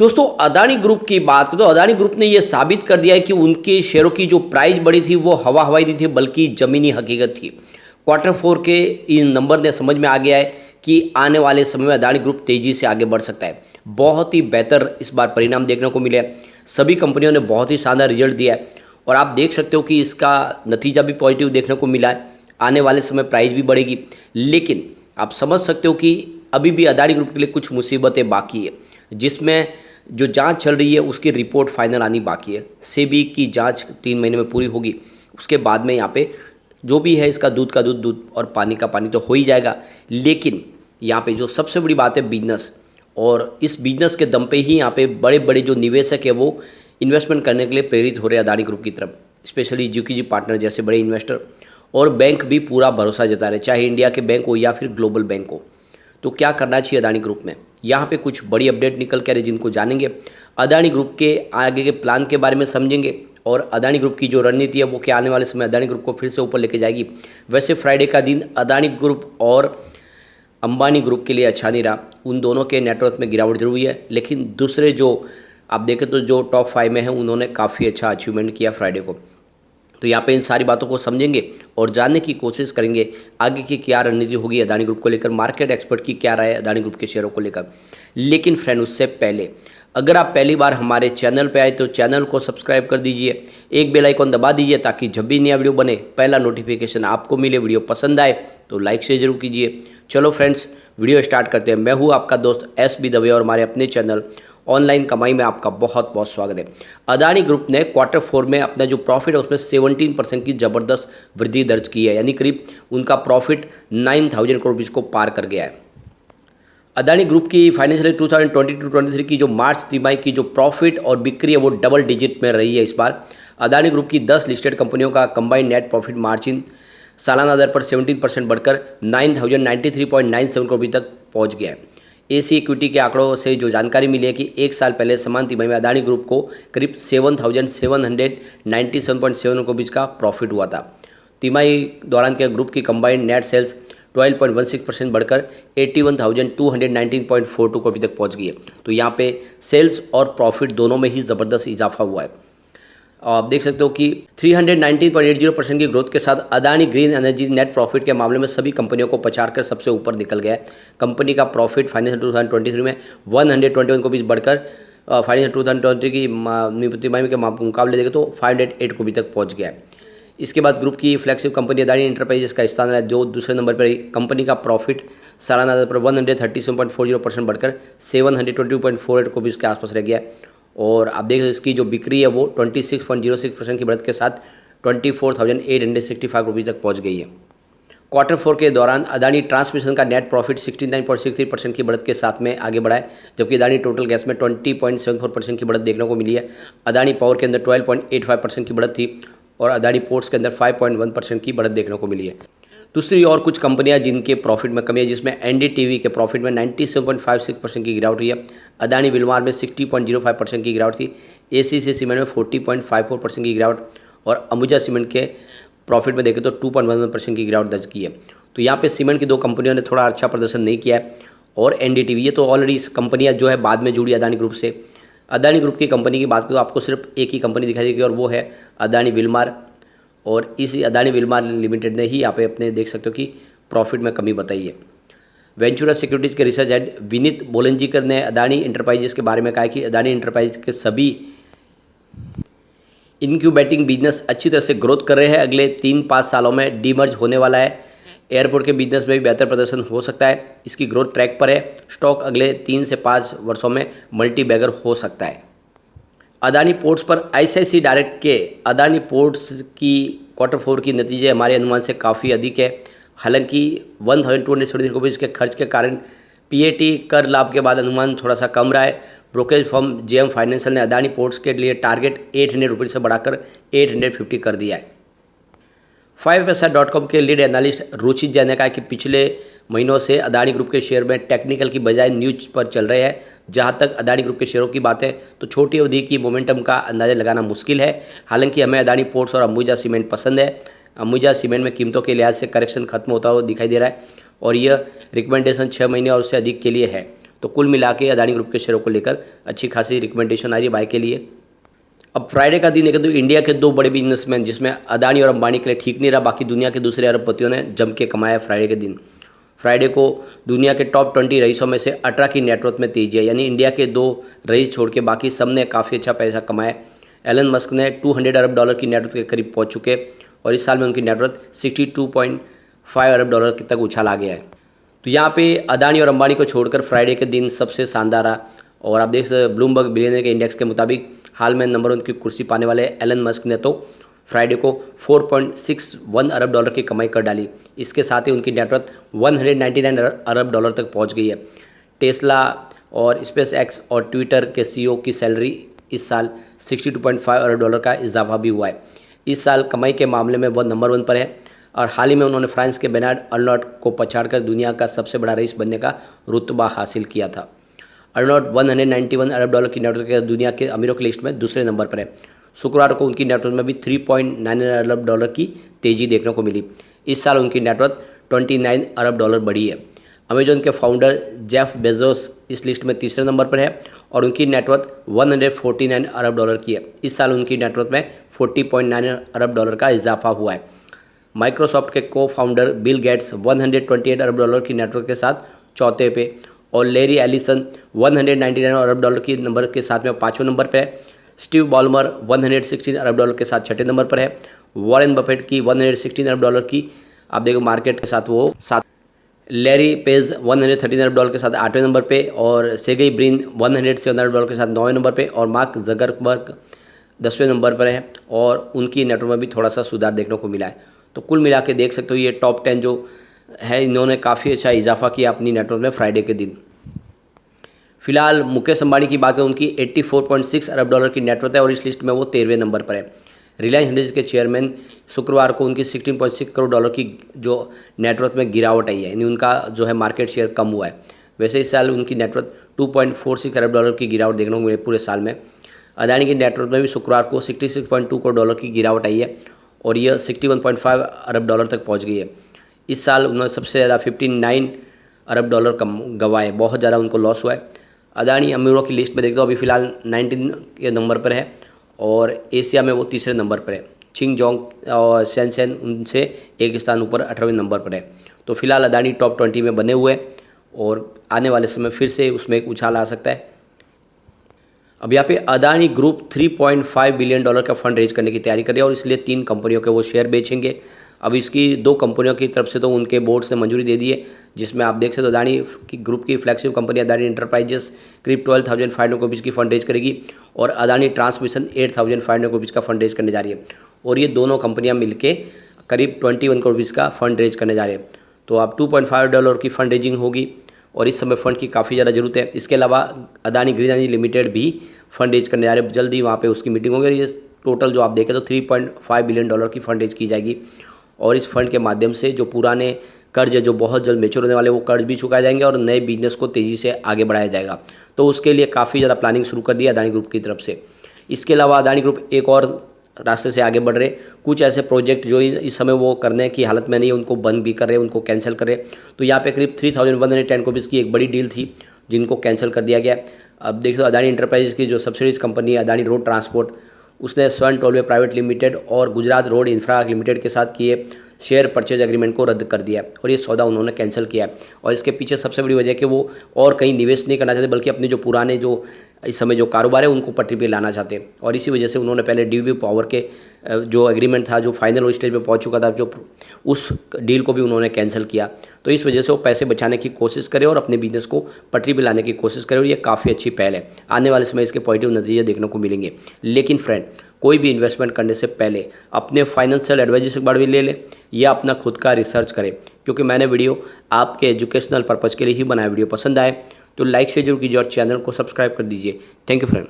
दोस्तों अदानी ग्रुप की बात करें तो अदानी ग्रुप ने यह साबित कर दिया है कि उनके शेयरों की जो प्राइस बढ़ी थी वो हवा हवाई नहीं थी बल्कि ज़मीनी हकीकत थी। क्वार्टर फोर के इन नंबर ने समझ में आ गया है कि आने वाले समय में अदानी ग्रुप तेज़ी से आगे बढ़ सकता है। बहुत ही बेहतर इस बार परिणाम देखने को मिले हैं। सभी कंपनियों ने बहुत ही शानदार रिजल्ट दिया है और आप देख सकते हो कि इसका नतीजा भी पॉजिटिव देखने को मिला है। आने वाले समय प्राइस भी बढ़ेगी, लेकिन आप समझ सकते हो कि अभी भी अदानी ग्रुप के लिए कुछ मुसीबतें बाकी है, जिसमें जो जांच चल रही है उसकी रिपोर्ट फाइनल आनी बाकी है। सेबी की जांच 3 महीने में पूरी होगी, उसके बाद में यहाँ पे जो भी है इसका दूध का दूध, दूध और पानी का पानी तो हो ही जाएगा। लेकिन यहाँ पे जो सबसे बड़ी बात है बिजनेस, और इस बिजनेस के दम पे ही यहाँ पे बड़े बड़े जो निवेशक है वो इन्वेस्टमेंट करने के लिए प्रेरित हो रहे हैं अदानी ग्रुप की तरफ, स्पेशली जीकेजी पार्टनर जैसे बड़े इन्वेस्टर। और बैंक भी पूरा भरोसा जता रहे, चाहे इंडिया के बैंक हो या फिर ग्लोबल बैंक हो। तो क्या करना चाहिए अदानी ग्रुप में, यहाँ पे कुछ बड़ी अपडेट निकल के आ रही जिनको जानेंगे। अदानी ग्रुप के आगे के प्लान के बारे में समझेंगे और अदानी ग्रुप की जो रणनीति है वो क्या आने वाले समय अदानी ग्रुप को फिर से ऊपर लेके जाएगी। वैसे फ्राइडे का दिन अदानी ग्रुप और अंबानी ग्रुप के लिए अच्छा नहीं रहा, उन दोनों के नेटवर्थ में गिरावट जरूर हुई है, लेकिन दूसरे जो आप देखें तो जो टॉप 5 में हैं उन्होंने काफ़ी अच्छा अचीवमेंट किया फ्राइडे को। तो यहाँ पे इन सारी बातों को समझेंगे और जानने की कोशिश करेंगे आगे की क्या रणनीति होगी अदानी ग्रुप को लेकर, मार्केट एक्सपर्ट की क्या राय है अदानी ग्रुप के शेयरों को लेकर। लेकिन फ्रेंड उससे पहले अगर आप पहली बार हमारे चैनल पे आए तो चैनल को सब्सक्राइब कर दीजिए, एक बेल आइकॉन दबा दीजिए ताकि जब भी नया वीडियो बने पहला नोटिफिकेशन आपको मिले। वीडियो पसंद आए तो लाइक शेयर जरूर कीजिए। चलो फ्रेंड्स वीडियो स्टार्ट करते हैं। मैं हूँ आपका दोस्त SB दवे और हमारे अपने चैनल ऑनलाइन कमाई में आपका बहुत बहुत स्वागत है। अदानी ग्रुप ने क्वार्टर 4 में अपना जो प्रॉफिट है उसमें 17% की ज़बरदस्त वृद्धि दर्ज की है, यानी करीब उनका प्रॉफिट 9,000 करोड़ रुपये को पार कर गया है। अदानी ग्रुप की फाइनेंशियल 2022-23 की जो मार्च तिमाही की जो प्रॉफिट और बिक्री है वो डबल डिजिट में रही है। इस बार अदानी ग्रुप की 10 लिस्टेड कंपनियों का कंबाइंड नेट प्रॉफिट मार्जिन सालाना दर पर 17% बढ़कर 9,093.97 करोड़ रुपये तक पहुंच गया है। एसी इक्विटी के आंकड़ों से जो जानकारी मिली है कि एक साल पहले समान तिमाही में अदानी ग्रुप को करीब 7,797.7 करोड़ का प्रॉफिट हुआ था। तिमाही दौरान के ग्रुप की कंबाइंड नेट सेल्स 12.16% बढ़कर 81,219.42 करोड़ तक पहुंच गई है। तो यहाँ पे सेल्स और प्रॉफिट दोनों में ही ज़बरदस्त इजाफा हुआ है। आप देख सकते हो कि 319.80% की ग्रोथ के साथ Adani green energy net profit के मामले में सभी कंपनियों को पछाड़कर सबसे ऊपर निकल गया है। कंपनी का प्रॉफिट फाइनेंशियल 2023 में 121 को भी बढ़कर फाइनेंशियल 2023 की तिमाही के मुकाबले देखें तो 508 को भी तक पहुंच गया है। इसके बाद ग्रुप की फ्लैगशिप कंपनी अदानी एंटरप्राइजेस का स्थान है जो दूसरे नंबर पर। कंपनी का प्रॉफिट सालाना दर पर 137.40% बढ़कर 722.48 को भी इसके आसपास रह गया है। और आप देख इसकी जो बिक्री है वो 26.06% की बढ़त के साथ 24,865 रुपये तक पहुंच गई है। क्वार्टर 4 के दौरान अदानी ट्रांसमिशन का नेट प्रॉफिट 69.63% की बढ़त के साथ में आगे बढ़ा है, जबकि अदानी टोटल गैस में 20.74% की बढ़त देखने को मिली है। अदानी पावर के अंदर 12.85% की बढ़त थी और अदानी पोर्ट्स के अंदर 5.1% की बढ़त देखने को मिली है। दूसरी और कुछ कंपनियां जिनके प्रॉफिट में कमी है, जिसमें NDTV के प्रॉफिट में 97.56% की गिरावट हुई है। अदानी विलमार में 60.05% की गिरावट थी। ACC सीमेंट में 40.54% की गिरावट और अंबुजा सीमेंट के प्रॉफिट में देखें तो 2.11% की गिरावट दर्ज की है। तो यहाँ पे सीमेंट की दो कंपनियों ने थोड़ा अच्छा प्रदर्शन नहीं किया है और NDTV ये तो ऑलरेडी इस कंपनियाँ जो है बाद में जुड़ी अदानी ग्रुप से। अदानी ग्रुप की कंपनी की बात करें तो आपको सिर्फ एक ही कंपनी दिखाई देगी और वो है अदानी विलमार, और इसी अदानी विलमार लिमिटेड ने ही यहाँ पे अपने देख सकते हो कि प्रॉफिट में कमी बताई है। वेंचुरा सिक्योरिटीज़ के रिसर्च हेड विनीत बोलंजीकर ने अदानी इंटरप्राइजेस के बारे में कहा कि अदानी इंटरप्राइज के सभी इनक्यूबेटिंग बिजनेस अच्छी तरह से ग्रोथ कर रहे हैं। अगले 3-5 सालों में डीमर्ज होने वाला है। एयरपोर्ट के बिजनेस में भी बेहतर प्रदर्शन हो सकता है। इसकी ग्रोथ ट्रैक पर है। स्टॉक अगले 3 से 5 वर्षों में मल्टी बैगर हो सकता है। अदानी पोर्ट्स पर ICICI डायरेक्ट के अदानी पोर्ट्स की क्वार्टर 4 की नतीजे हमारे अनुमान से काफ़ी अधिक है। हालांकि 1,273 रुपये के खर्च के कारण PAT कर लाभ के बाद अनुमान थोड़ा सा कम रहा है। ब्रोकरेज फर्म JM फाइनेंशियल ने अदानी पोर्ट्स के लिए टारगेट 800 रुपये से बढ़ाकर 850 कर दिया है। 5paisa.com के लीड एनालिस्ट रुचित जैन ने कहा कि पिछले महीनों से अदानी ग्रुप के शेयर में टेक्निकल की बजाय न्यूज पर चल रहे हैं। जहां तक अदानी ग्रुप के शेयरों की बात है तो छोटी अवधि की मोमेंटम का अंदाजा लगाना मुश्किल है। हालांकि हमें अदानी पोर्ट्स और अंबुजा सीमेंट पसंद है। अंबुजा सीमेंट में कीमतों के लिहाज से करेक्शन खत्म होता हुआ दिखाई दे रहा है और यह रिकमेंडेशन 6 महीने और उससे अधिक के लिए है। तो कुल मिला के अदानी ग्रुप के शेयरों को लेकर अच्छी खासी रिकमेंडेशन आ रही है बाय के लिए। अब फ्राइडे का दिन देखें तो इंडिया के दो बड़े बिजनेसमैन जिसमें अदानी और अंबानी के लिए ठीक नहीं रहा, बाकी दुनिया के दूसरे अरबपतियों ने जम के कमाया फ्राइडे के दिन। फ्राइडे को दुनिया के टॉप 20 रईसों में से 18 की नेटवर्थ में तेजी है, यानी इंडिया के 2 रईस छोड़ के बाकी सब ने काफ़ी अच्छा पैसा कमाया। एलन मस्क ने $200 अरब की नेटवर्थ के करीब पहुंच चुके और इस साल में उनकी नेटवर्थ $62.5 अरब तक उछाल आ गया है। तो यहाँ पे अदानी और अंबानी को छोड़कर फ्राइडे के दिन सबसे शानदार रहा और आप देख सकते ब्लूमबर्ग बिलियनियर के इंडेक्स के मुताबिक हाल में नंबर 1 की कुर्सी पाने वाले एलन मस्क ने तो फ्राइडे को $4.61 अरब की कमाई कर डाली। इसके साथ ही उनकी नेटवर्थ $199 अरब तक पहुंच गई है। टेस्ला और स्पेस एक्स और ट्विटर के सीईओ की सैलरी इस साल $62.5 अरब का इजाफा भी हुआ है। इस साल कमाई के मामले में वह नंबर 1 पर है और हाल ही में उन्होंने फ्रांस के बेनार्ड अर्नॉट को पछाड़कर दुनिया का सबसे बड़ा रईस बनने का रुतबा हासिल किया था। अर्नॉट $191 अरब की नेटवर्थ के दुनिया के अमीरों की लिस्ट में दूसरे नंबर पर है। शुक्रवार को उनकी नेटवर्थ में भी $3.99 अरब की तेज़ी देखने को मिली। इस साल उनकी नेटवर्थ $29 अरब बढ़ी है। अमेजॉन के फाउंडर जेफ बेजोस इस लिस्ट में तीसरे नंबर पर है और उनकी नेटवर्थ $149 अरब की है। इस साल उनकी नेटवर्थ में $40.9 अरब का इजाफा हुआ है। माइक्रोसॉफ्ट के को फाउंडर बिल गेट्स $128 अरब की नेटवर्थ के साथ चौथे पे और लेरी एलिसन $199 अरब की नंबर के साथ में 5वें नंबर पर है। स्टीव बॉलमर $116 अरब के साथ 6ठे नंबर पर है। वॉरेन बफेट की $116 अरब की आप देखो मार्केट के साथ वो 7। लैरी पेज $113 अरब के साथ 8वें नंबर पे और सेगई ब्रिन $107 अरब के साथ 9वें नंबर पे और मार्क जगरबर्ग 10वें नंबर पर है और उनकी नेटवर्क में भी थोड़ा सा सुधार देखने को मिला है। तो कुल मिला के देख सकते हो ये टॉप 10 जो है इन्होंने काफ़ी अच्छा इजाफा किया अपनी नेटवर्क में फ्राइडे के दिन। फिलहाल मुकेश अंबानी की बात करें उनकी $84.6 अरब की नेटवर्थ है और इस लिस्ट में वो 13वें नंबर पर है। रिलायंस इंडस्ट्रीज के चेयरमैन शुक्रवार को उनकी $16.6 करोड़ की जो नेटवर्थ में गिरावट आई है, यानी उनका जो है मार्केट शेयर कम हुआ है। वैसे इस साल उनकी नेटवर्थ $2.46 अरब की गिरावट देखने को मिली पूरे साल में। अदानी की नेटवर्थ में भी शुक्रवार को $66.2 करोड़ की गिरावट आई है और यह $61.5 अरब तक पहुँच गई है। इस साल उन्होंने सबसे ज़्यादा $59 अरब कम गंवाए, बहुत ज़्यादा उनको लॉस हुआ है। अदानी अमीरों की लिस्ट में देखते हो अभी फ़िलहाल 19 के नंबर पर है और एशिया में वो तीसरे नंबर पर है। चिंग जोंग और सेंसेन उनसे एक स्थान ऊपर 18वें नंबर पर है। तो फिलहाल अदानी टॉप 20 में बने हुए और आने वाले समय फिर से उसमें एक उछाल आ सकता है। अब यहाँ पे अदानी ग्रुप $3.5 बिलियन का फंड रेज करने की तैयारी कर रही है और इसलिए 3 कंपनियों के वो शेयर बेचेंगे। अब इसकी 2 कंपनियों की तरफ से तो उनके बोर्ड से मंजूरी दे दी है, जिसमें आप देख सकते हो अदानी की ग्रुप की फ्लैगशिप कंपनी अदानी इंटरप्राइजेस करीब 12,500 करोड़ की फंड रेज करेगी और अदानी ट्रांसमिशन 8,500 करोड़ का फंड रेज करने जा रही है और ये दोनों कंपनियां मिलके करीब 21 करोड़ का फंड रेज करने जा रहे हैं। तो अब $2.5 की फंड रेजिंग होगी और इस समय फंड की काफ़ी ज़्यादा ज़रूरत है। इसके अलावा अदानी ग्रीन एनर्जी लिमिटेड भी फंड रेज करने जा रहे हैं, जल्दी वहाँ पे उसकी मीटिंग होगी। ये टोटल जो आप देखें तो $3.5 बिलियन की फंड रेज की जाएगी और इस फंड के माध्यम से जो पुराने कर्ज है जो बहुत जल्द मेच्योर होने वाले वो कर्ज भी चुकाए जाएंगे और नए बिजनेस को तेज़ी से आगे बढ़ाया जाएगा। तो उसके लिए काफ़ी ज़्यादा प्लानिंग शुरू कर दी है अदानी ग्रुप की तरफ से। इसके अलावा अदानी ग्रुप एक और रास्ते से आगे बढ़ रहे, कुछ ऐसे प्रोजेक्ट जो इस समय वो करने की हालत में नहीं है उनको बंद भी कर रहे हैं, उनको कैंसिल कर रहे हैं। तो यहाँ पे करीब 3,110 करोड़ की एक बड़ी डील थी जिनको कैंसिल कर दिया गया। अब देखो अदानी इंटरप्राइजेस की जो सब्सिडीज कंपनी है अदानी रोड ट्रांसपोर्ट, उसने स्वर्ण टोलवे प्राइवेट लिमिटेड और गुजरात रोड इंफ्रा लिमिटेड के साथ किए शेयर परचेज एग्रीमेंट को रद्द कर दिया और ये सौदा उन्होंने कैंसिल किया है। और इसके पीछे सबसे बड़ी वजह है कि वो और कहीं निवेश नहीं करना चाहते बल्कि अपने जो पुराने जो इस समय जो कारोबार है उनको पटरी पे लाना चाहते हैं और इसी वजह से उन्होंने पहले डीबी पावर के जो एग्रीमेंट था जो फाइनल स्टेज पे पहुंच चुका था, जो उस डील को भी उन्होंने कैंसिल किया। तो इस वजह से वो पैसे बचाने की कोशिश करें और अपने बिजनेस को पटरी पे लाने की कोशिश करें और ये काफ़ी अच्छी पहल है। आने वाले समय इसके पॉजिटिव नतीजे देखने को मिलेंगे। लेकिन फ्रेंड, कोई भी इन्वेस्टमेंट करने से पहले अपने फाइनेंशियल एडवाइजर से बात भी ले लें या अपना खुद का रिसर्च करें, क्योंकि मैंने वीडियो आपके एजुकेशनल पर्पज़ के लिए ही बनाया। वीडियो पसंद आए तो लाइक से जरूर कीजिए और चैनल को सब्सक्राइब कर दीजिए। Thank you friend.